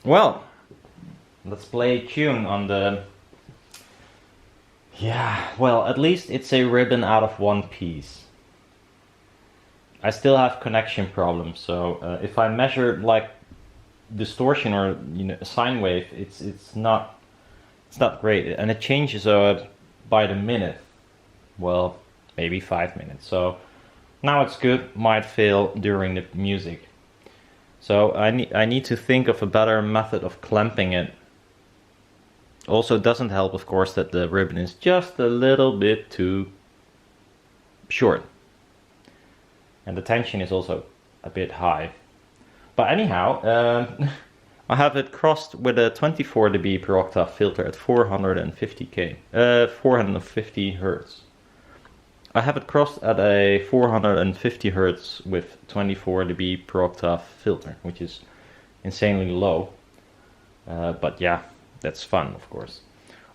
Well, let's play a tune on the... Yeah, well, at least it's a ribbon out of one piece. I still have connection problems, so if I measure like distortion or a sine wave, it's not great, and it changes by the minute. Well, maybe 5 minutes. So now it's good. Might fail during the music. So I need to think of a better method of clamping it. Also, it doesn't help, of course, that the ribbon is just a little bit too short. And the tension is also a bit high. But anyhow, I have it crossed with a 24 dB per octave filter at 450 Hertz. I have it crossed at a 450 Hertz with 24 dB per octave filter, which is insanely low. But yeah, that's fun, of course.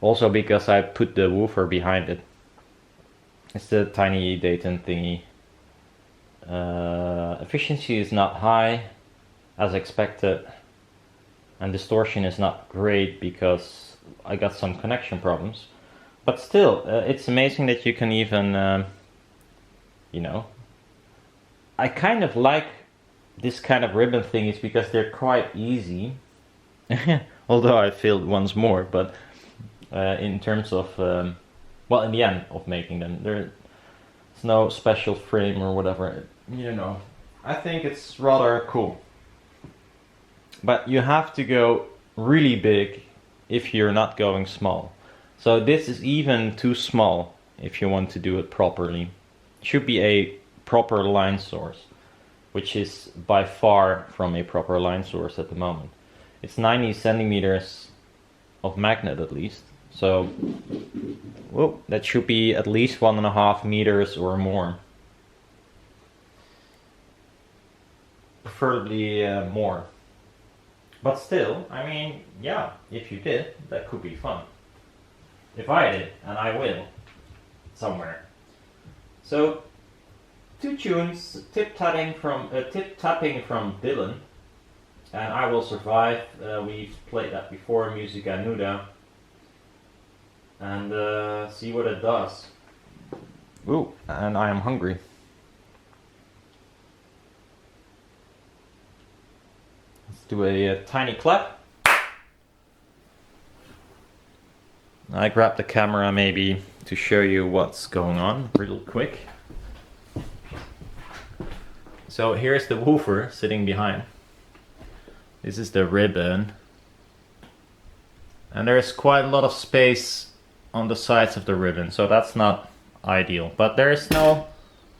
Also because I put the woofer behind it. It's the tiny Dayton thingy. Efficiency is not high, as expected. And distortion is not great because I got some connection problems. But still, it's amazing that you can even, I kind of like this kind of ribbon thingies because they're quite easy. Although I failed once more, but in terms of, in the end of making them, there's no special frame or whatever, I think it's rather cool. But you have to go really big if you're not going small. So this is even too small if you want to do it properly. It should be a proper line source, which is by far from a proper line source at the moment. It's 90 centimeters of magnet at least. So that should be at least 1.5 meters or more. Preferably more. But still, I mean, yeah, if you did, that could be fun. If I did, and I will, somewhere. So, 2 tunes, tip tapping from Dylan, and I Will Survive. We've played that before, Musica Nuda, and see what it does. Ooh, and I am hungry. Let's do a tiny clap. I grabbed the camera maybe to show you what's going on real quick. So here's the woofer sitting behind. This is the ribbon. And there's quite a lot of space on the sides of the ribbon, so that's not ideal. But there is no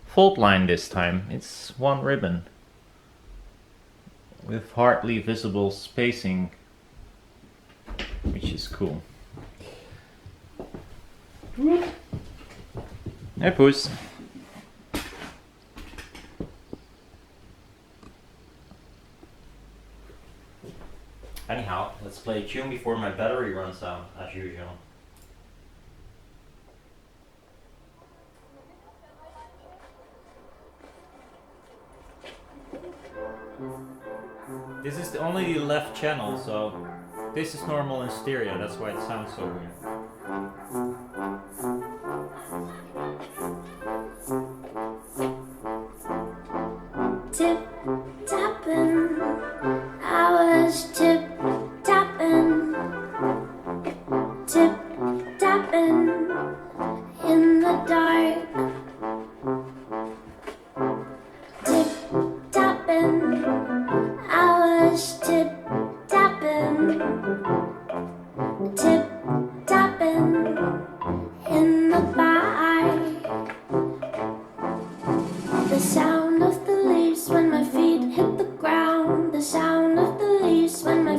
fault line this time. It's one ribbon with hardly visible spacing, which is cool. Hey, Puss. Anyhow, let's play a tune before my battery runs out, as usual. This is only the left channel, so this is normal in stereo, that's why it sounds so weird. Tip tapping, I was tip tapping in the dark. Tip tapping, I was tip tapping in the bar. The sound of the leaves when my feet hit the ground. The sound of the leaves when my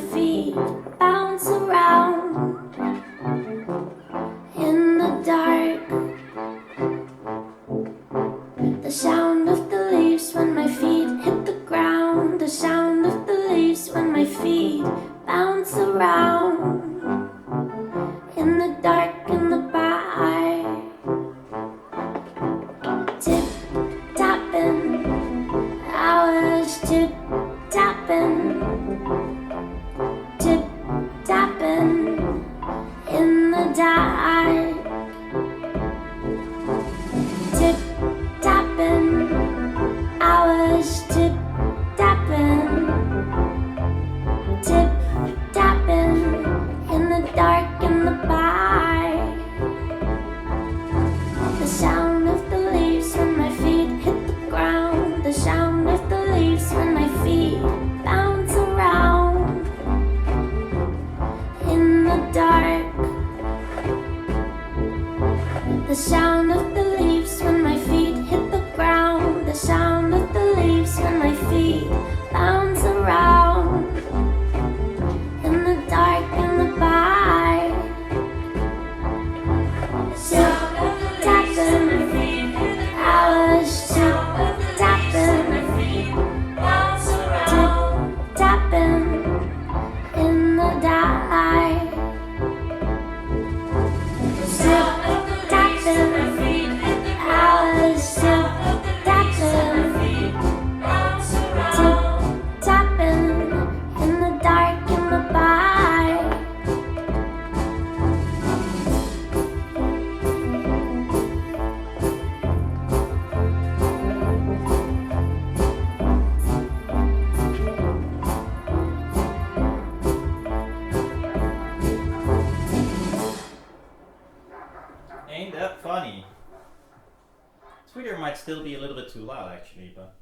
still be a little bit too loud actually, but.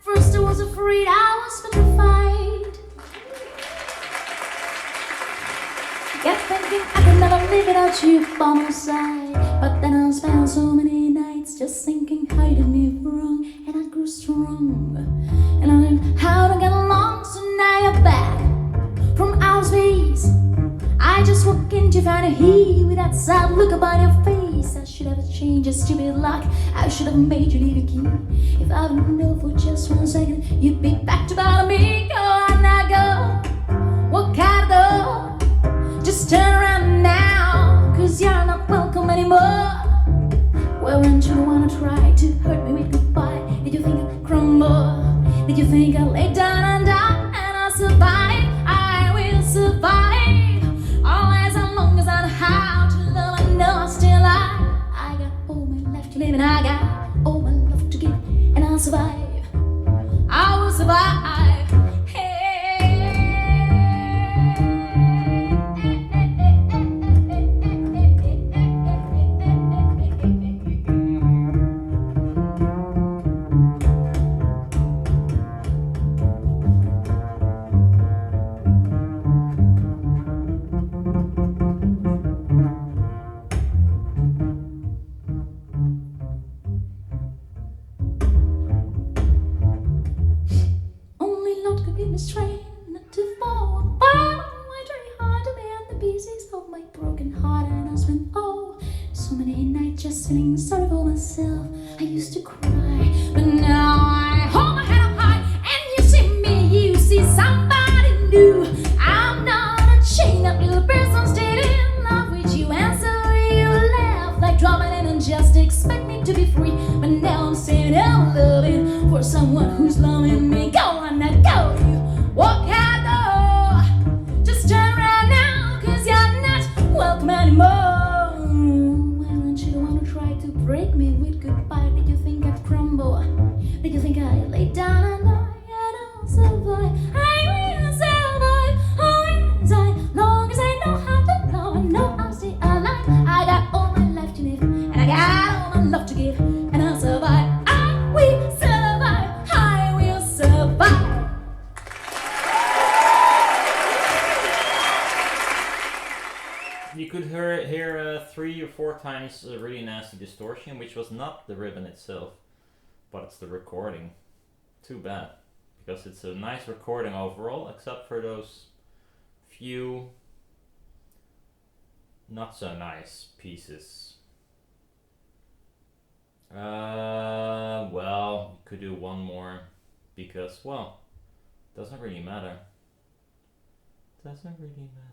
First I was afraid, I was petrified. Kept thinking I could never live without you by my side. But then I spent so many nights just thinking how you did me wrong, and I grew strong, and I learned how to get along. So now you're back from outer space. I just walk in to find a heat with that sad look about your face. I should have changed your stupid lock. I should have made you leave a key. If I would know for just 1 second, you'd be back to bother me. Go on now, go. Walk out the door. Just turn around now, 'cause you're not welcome anymore. Well, weren't you wanna try to hurt me with goodbye? Did you think I'd crumble? Did you think I'd lay down and die? And I'll survive, I will survive. Always as long as I know how to love, I know I'm still alive. I got all my life to live and I got all my love to give, and I'll survive, I will survive. Strength not to fall apart. I try hard to mend the pieces of my broken heart, and I spent so many nights just feeling sorry for myself. I used to cry, but now I hold my head up high, and you see me, you see somebody new. I'm not a chained up little person still in love with you, and so you laugh like dropping in and just expect me to be free. But now I'm saying I'm loving for someone who's loving me. Go on now, go. Walk out the door. Just turn around now, 'cause you're not welcome anymore. Why don't you wanna try to break me with goodbye? Did you think I'd crumble? Did you think I'd lay down and die? And I'll survive, I will survive. Always as long as I know how to love, I know I'll stay alive. I got all my life to live, and I got all my love to give, and I'll survive, I will survive, I will survive. You could hear 3 or 4 times a really nasty distortion, which was not the ribbon itself, but it's the recording. Too bad, because it's a nice recording overall, except for those few not so nice pieces. Well, you could do one more, because, well, doesn't really matter. Doesn't really matter.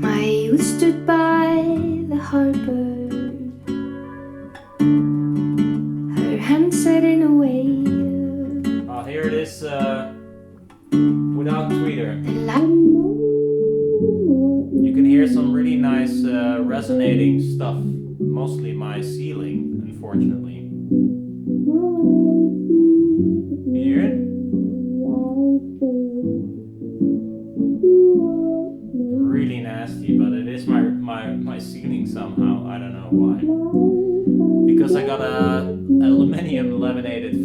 My youth stood by the harbor, her hand set in a wave. Oh, here it is, without tweeter. You can hear some really nice resonating stuff, mostly my ceiling, unfortunately. You hear it? Really nasty, but it is my ceiling somehow. I don't know why. Because I got a aluminium laminated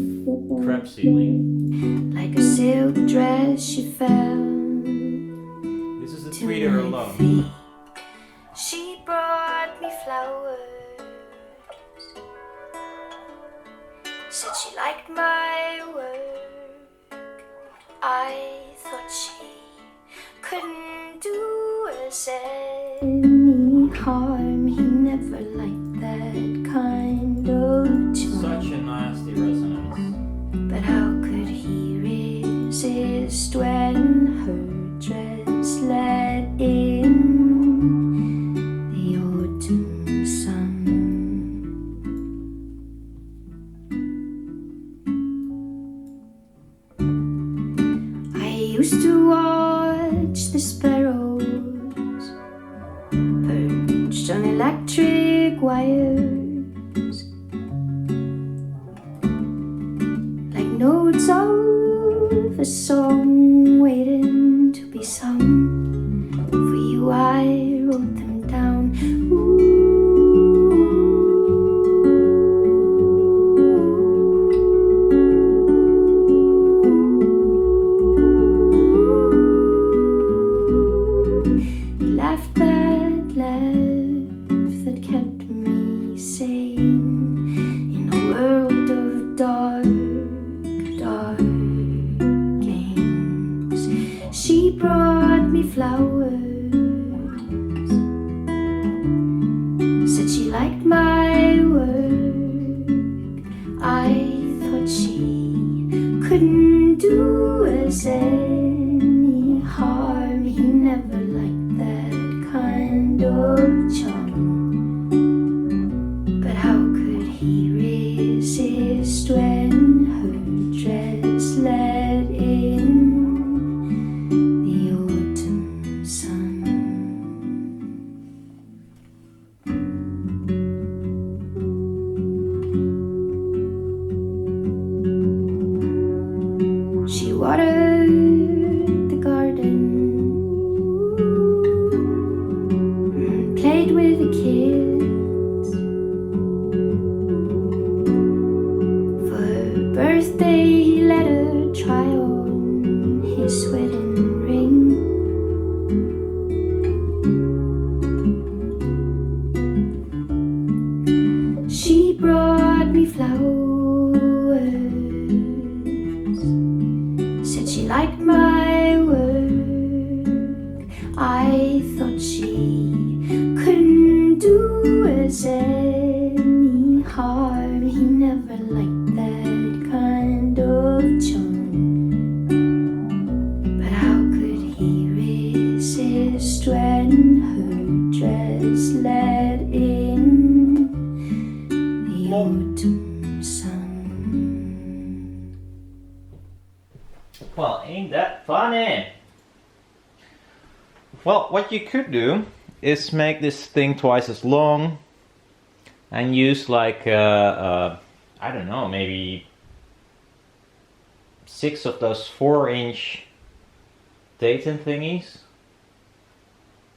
crap ceiling. Like a silk dress she fell. This is the tweeter alone. Feet. She brought me flowers. Said she liked my work. I thought she couldn't do us any harm. He never liked that kind of charm. Such a nasty resonance. But how could he resist when her dress let in the autumn sun? I used to watch the sparrows perched on electric wires, like notes of a song waiting to be sung. For you I wrote them down. He laughed that laugh that kept me sane in a world of dark games. She brought me flowers. Said she liked my work. I thought she couldn't do us any harm. He never liked that kind of charm. But how could he resist when her dress let in the autumn sun? She watered the garden, played with the kids. For her birthday he let her try on his wedding ring. She brought me flowers. Said she liked my work. I thought she couldn't do us any harm. He never liked that kind of charm. But how could he resist when her dress let in the autumn sun? Well, ain't that funny? Well, what you could do is make this thing twice as long and use like, I don't know, maybe 6 of those 4-inch Dayton thingies,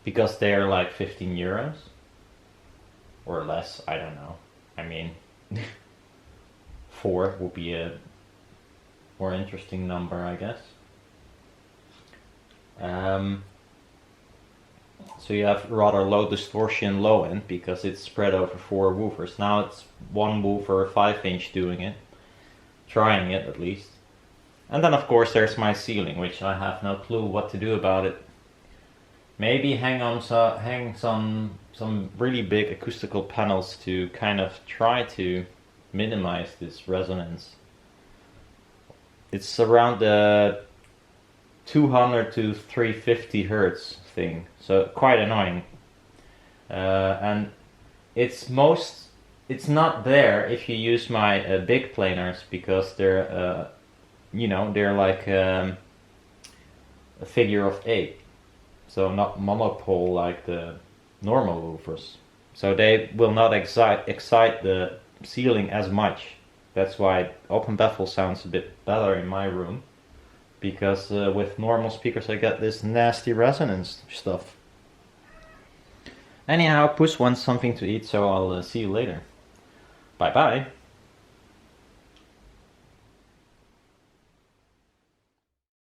because they're like 15 euros or less, I don't know. I mean, 4 would be a more interesting number, I guess. So you have rather low distortion low end because it's spread over 4 woofers. Now it's 1 woofer 5-inch doing it, trying it at least. And then of course there's my ceiling, which I have no clue what to do about it. Maybe hang some really big acoustical panels to kind of try to minimize this resonance. It's around the 200 to 350 hertz thing, so quite annoying. And it's not there if you use my big planers, because they're they're like a figure of 8, so not monopole like the normal woofers. So they will not excite the ceiling as much. That's why open baffle sounds a bit better in my room, because with normal speakers I get this nasty resonance stuff. Anyhow, Puss wants something to eat, so I'll see you later. Bye bye.